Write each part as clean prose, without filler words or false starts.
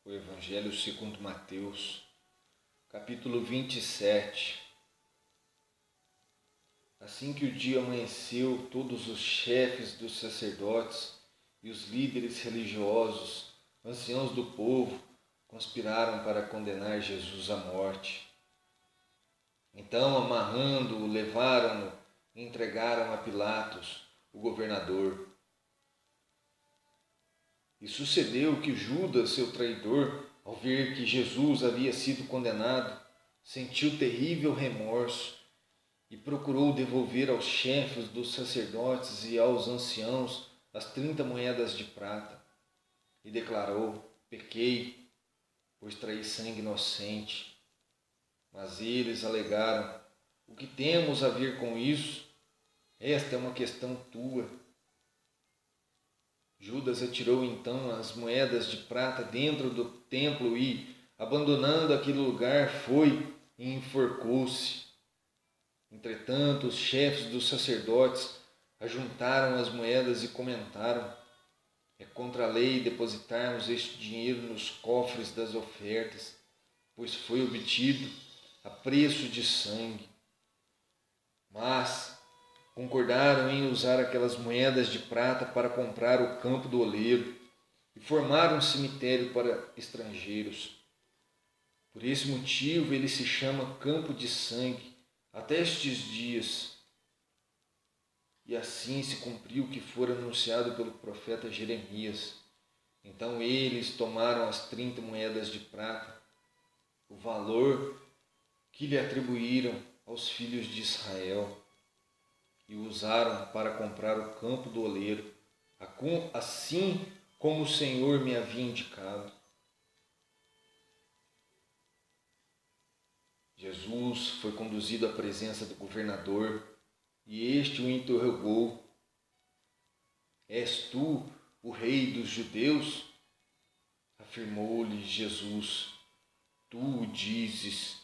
O Evangelho segundo Mateus, capítulo 27. Assim que o dia amanheceu, todos os chefes dos sacerdotes e os líderes religiosos, anciãos do povo, conspiraram para condenar Jesus à morte. Então, amarrando-o, levaram-no e entregaram a Pilatos, o governador. E sucedeu que Judas, seu traidor, ao ver que Jesus havia sido condenado, sentiu terrível remorso e procurou devolver aos chefes dos sacerdotes e aos anciãos as 30 moedas de prata. E declarou: pequei, pois traí sangue inocente. Mas eles alegaram: o que temos a ver com isso? Esta é uma questão tua. Judas atirou então as moedas de prata dentro do templo e, abandonando aquele lugar, foi e enforcou-se. Entretanto, os chefes dos sacerdotes ajuntaram as moedas e comentaram: é contra a lei depositarmos este dinheiro nos cofres das ofertas, pois foi obtido a preço de sangue. Mas concordaram em usar aquelas moedas de prata para comprar o campo do oleiro e formar um cemitério para estrangeiros. Por esse motivo ele se chama Campo de Sangue até estes dias. E assim se cumpriu o que fora anunciado pelo profeta Jeremias. Então eles tomaram as 30 moedas de prata, o valor que lhe atribuíram aos filhos de Israel, e usaram para comprar o campo do oleiro, assim como o Senhor me havia indicado. Jesus foi conduzido à presença do governador, e este o interrogou: és tu o rei dos judeus? Afirmou-lhe Jesus: tu o dizes.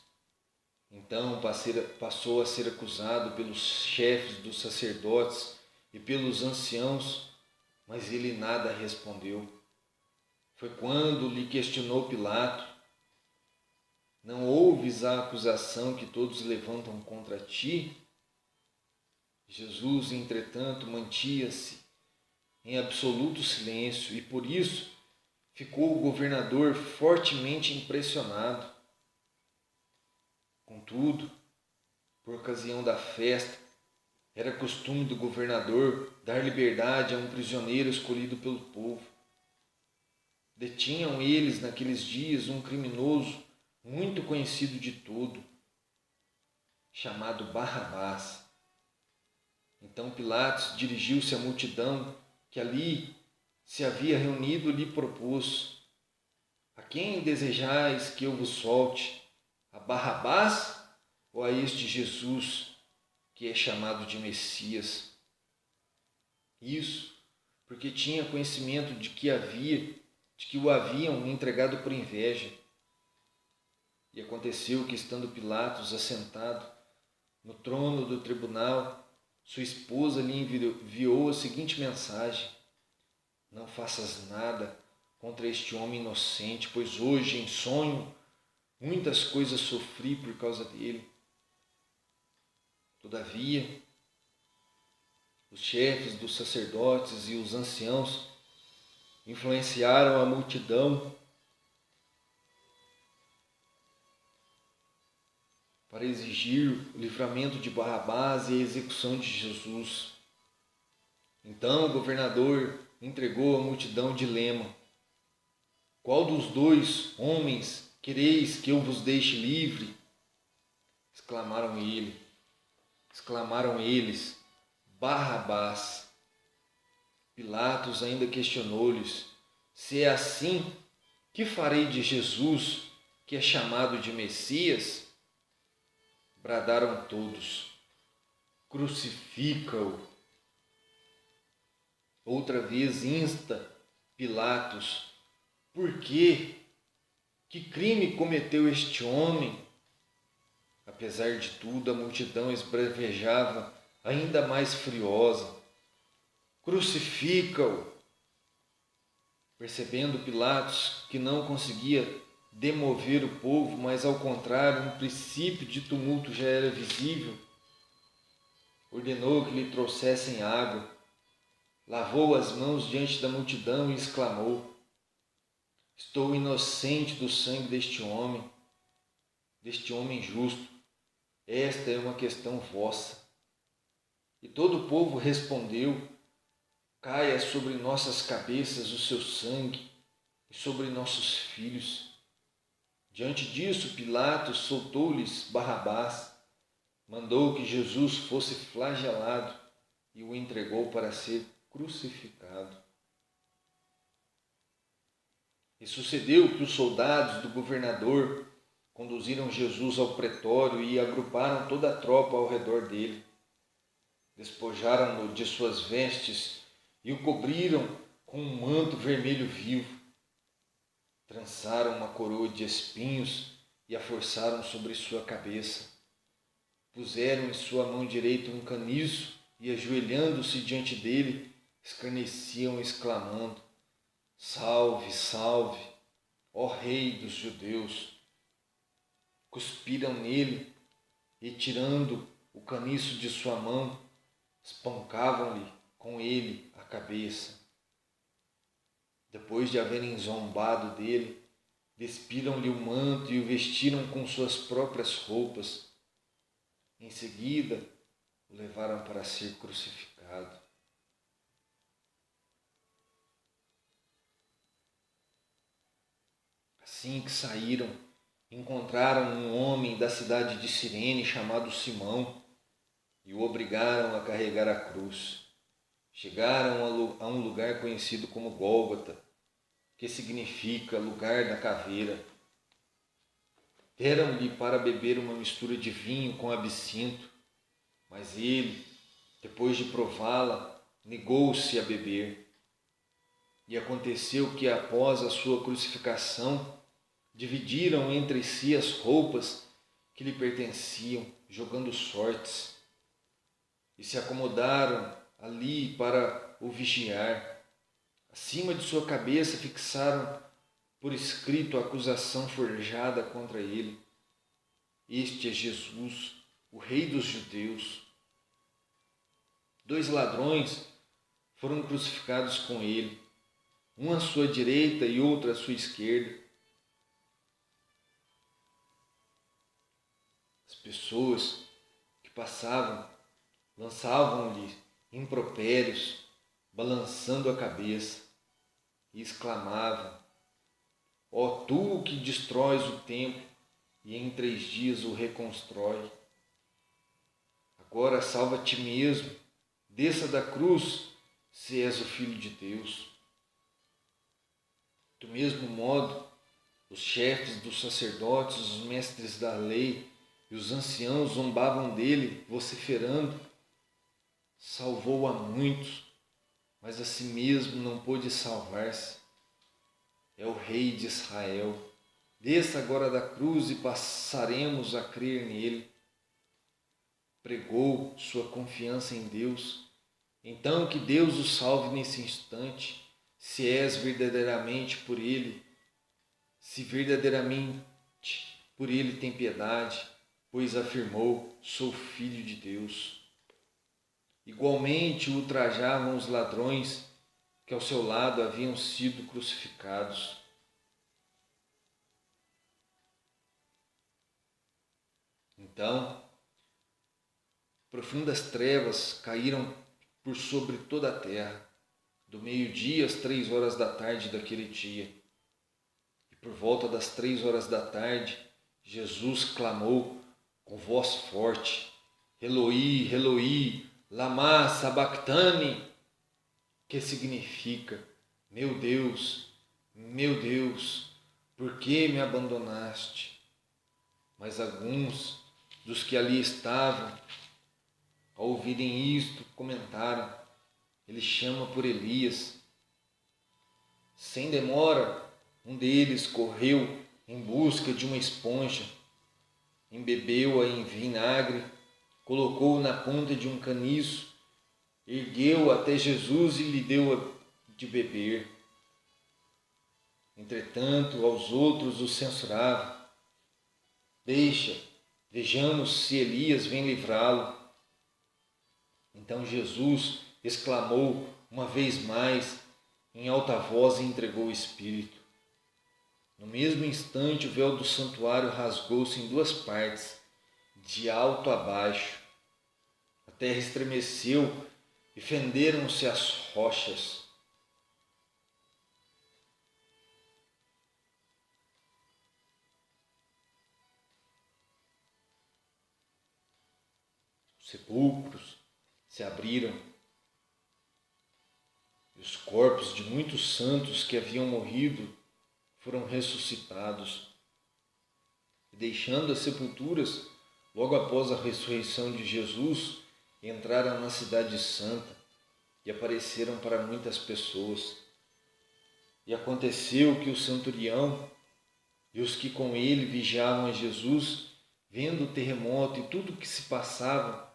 Então passou a ser acusado pelos chefes dos sacerdotes e pelos anciãos, mas ele nada respondeu. Foi quando lhe questionou Pilato: não ouves a acusação que todos levantam contra ti? Jesus, entretanto, mantinha-se em absoluto silêncio e por isso ficou o governador fortemente impressionado. Contudo, por ocasião da festa, era costume do governador dar liberdade a um prisioneiro escolhido pelo povo. Detinham eles naqueles dias um criminoso muito conhecido de todo, chamado Barrabás. Então Pilatos dirigiu-se à multidão que ali se havia reunido e lhe propôs: a quem desejais que eu vos solte? A Barrabás ou a este Jesus, que é chamado de Messias? Isso porque tinha conhecimento de que o haviam entregado por inveja. E aconteceu que, estando Pilatos assentado no trono do tribunal, sua esposa lhe enviou a seguinte mensagem: não faças nada contra este homem inocente, pois hoje, em sonho, muitas coisas sofri por causa dele. Todavia, os chefes dos sacerdotes e os anciãos influenciaram a multidão para exigir o livramento de Barrabás e a execução de Jesus. Então o governador entregou à multidão o dilema: qual dos dois homens quereis que eu vos deixe livre? Exclamaram eles: Barrabás. Pilatos ainda questionou-lhes: se é assim, que farei de Jesus, que é chamado de Messias? Bradaram todos: crucifica-o. Outra vez insta Pilatos: por quê? Que crime cometeu este homem? Apesar de tudo, a multidão esbravejava ainda mais furiosa: crucifica-o. Percebendo Pilatos que não conseguia demover o povo, mas ao contrário, um princípio de tumulto já era visível, ordenou que lhe trouxessem água, lavou as mãos diante da multidão e exclamou: estou inocente do sangue deste homem justo. Esta é uma questão vossa. E todo o povo respondeu: caia sobre nossas cabeças o seu sangue e sobre nossos filhos. Diante disso, Pilatos soltou-lhes Barrabás, mandou que Jesus fosse flagelado e o entregou para ser crucificado. E sucedeu que os soldados do governador conduziram Jesus ao pretório e agruparam toda a tropa ao redor dele. Despojaram-no de suas vestes e o cobriram com um manto vermelho vivo. Trançaram uma coroa de espinhos e a forçaram sobre sua cabeça. Puseram em sua mão direita um caniço e, ajoelhando-se diante dele, escarneciam, exclamando: salve, salve, ó Rei dos judeus! Cuspiram nele e, tirando o caniço de sua mão, espancavam-lhe com ele a cabeça. Depois de haverem zombado dele, despiram-lhe o manto e o vestiram com suas próprias roupas. Em seguida, o levaram para ser crucificado. Assim que saíram, encontraram um homem da cidade de Cirene chamado Simão e o obrigaram a carregar a cruz. Chegaram a um lugar conhecido como Gólgota, que significa lugar da caveira. Deram-lhe para beber uma mistura de vinho com absinto, mas ele, depois de prová-la, negou-se a beber. E aconteceu que, após a sua crucificação, dividiram entre si as roupas que lhe pertenciam, jogando sortes, e se acomodaram ali para o vigiar. Acima de sua cabeça fixaram por escrito a acusação forjada contra ele: este é Jesus, o Rei dos judeus. 2 ladrões foram crucificados com ele, um à sua direita e outro à sua esquerda. As pessoas que passavam lançavam-lhe impropérios, balançando a cabeça, e exclamavam: ó tu que destróis o templo e em 3 dias o reconstrói, agora salva a ti mesmo, desça da cruz, se és o Filho de Deus. Do mesmo modo, os chefes dos sacerdotes, os mestres da lei e os anciãos zombavam dele, vociferando: salvou a muitos, mas a si mesmo não pôde salvar-se. É o Rei de Israel. Desça agora da cruz e passaremos a crer nele. Pregou sua confiança em Deus. Então que Deus o salve nesse instante, se és verdadeiramente por ele, se verdadeiramente por ele tem piedade, pois afirmou: sou filho de Deus. Igualmente ultrajavam os ladrões que ao seu lado haviam sido crucificados. Então, profundas trevas caíram por sobre toda a terra, do meio-dia às 3 horas da tarde daquele dia. E por volta das 3 horas da tarde, Jesus clamou com voz forte: Eloi, Eloi, lama sabachthani, que significa: meu Deus, por que me abandonaste? Mas alguns dos que ali estavam, ao ouvirem isto, comentaram: ele chama por Elias. Sem demora, um deles correu em busca de uma esponja, embebeu-a em vinagre, colocou-o na ponta de um caniço, ergueu-o até Jesus e lhe deu de beber. Entretanto, aos outros os censurava. Deixa, vejamos se Elias vem livrá-lo. Então Jesus exclamou uma vez mais, em alta voz, e entregou o Espírito. No mesmo instante, o véu do santuário rasgou-se em duas partes, de alto a baixo. A terra estremeceu e fenderam-se as rochas. Os sepulcros se abriram e os corpos de muitos santos que haviam morrido foram ressuscitados. E deixando as sepulturas, logo após a ressurreição de Jesus, entraram na cidade santa e apareceram para muitas pessoas. E aconteceu que o centurião e os que com ele vigiavam a Jesus, vendo o terremoto e tudo o que se passava,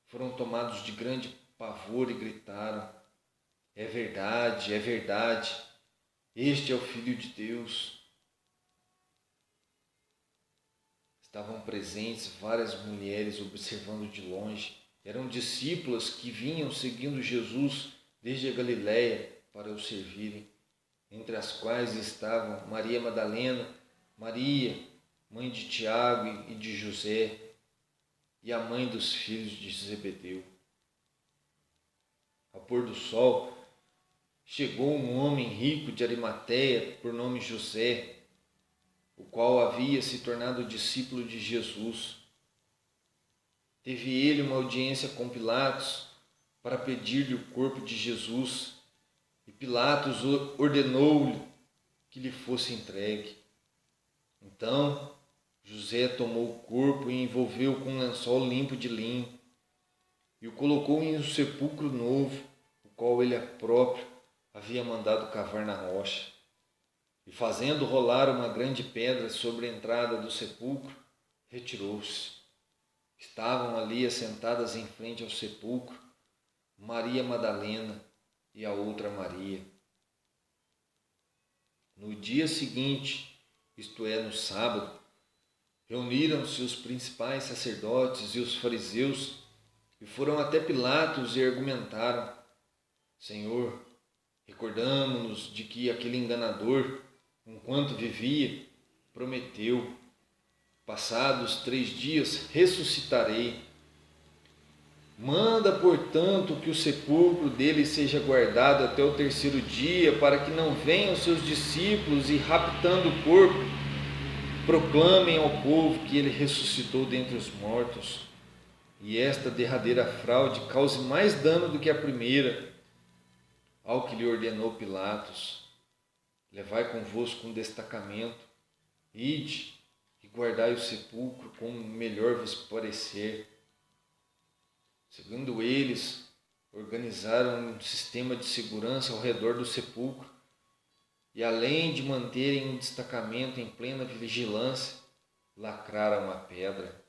foram tomados de grande pavor e gritaram: é verdade, este é o Filho de Deus. Estavam presentes várias mulheres observando de longe. Eram discípulas que vinham seguindo Jesus desde a Galiléia para o servirem, entre as quais estavam Maria Madalena, Maria, mãe de Tiago e de José, e a mãe dos filhos de Zebedeu. Ao pôr do sol, chegou um homem rico de Arimateia, por nome José, o qual havia se tornado discípulo de Jesus. Teve ele uma audiência com Pilatos para pedir-lhe o corpo de Jesus, e Pilatos ordenou-lhe que lhe fosse entregue. Então José tomou o corpo e envolveu com um lençol limpo de linho, e o colocou em um sepulcro novo, o qual ele próprio havia mandado cavar na rocha. E fazendo rolar uma grande pedra sobre a entrada do sepulcro, retirou-se. Estavam ali assentadas em frente ao sepulcro Maria Madalena e a outra Maria. No dia seguinte, isto é, no sábado, reuniram-se os principais sacerdotes e os fariseus e foram até Pilatos e argumentaram: Senhor, recordamo-nos de que aquele enganador, enquanto vivia, prometeu: passados 3 dias ressuscitarei. Manda, portanto, que o sepulcro dele seja guardado até o 3º dia, para que não venham seus discípulos e, raptando o corpo, proclamem ao povo que ele ressuscitou dentre os mortos. E esta derradeira fraude cause mais dano do que a primeira. Ao que lhe ordenou Pilatos: levai convosco um destacamento, ide e guardai o sepulcro como melhor vos parecer. Segundo eles, organizaram um sistema de segurança ao redor do sepulcro e, além de manterem um destacamento em plena vigilância, lacraram a pedra.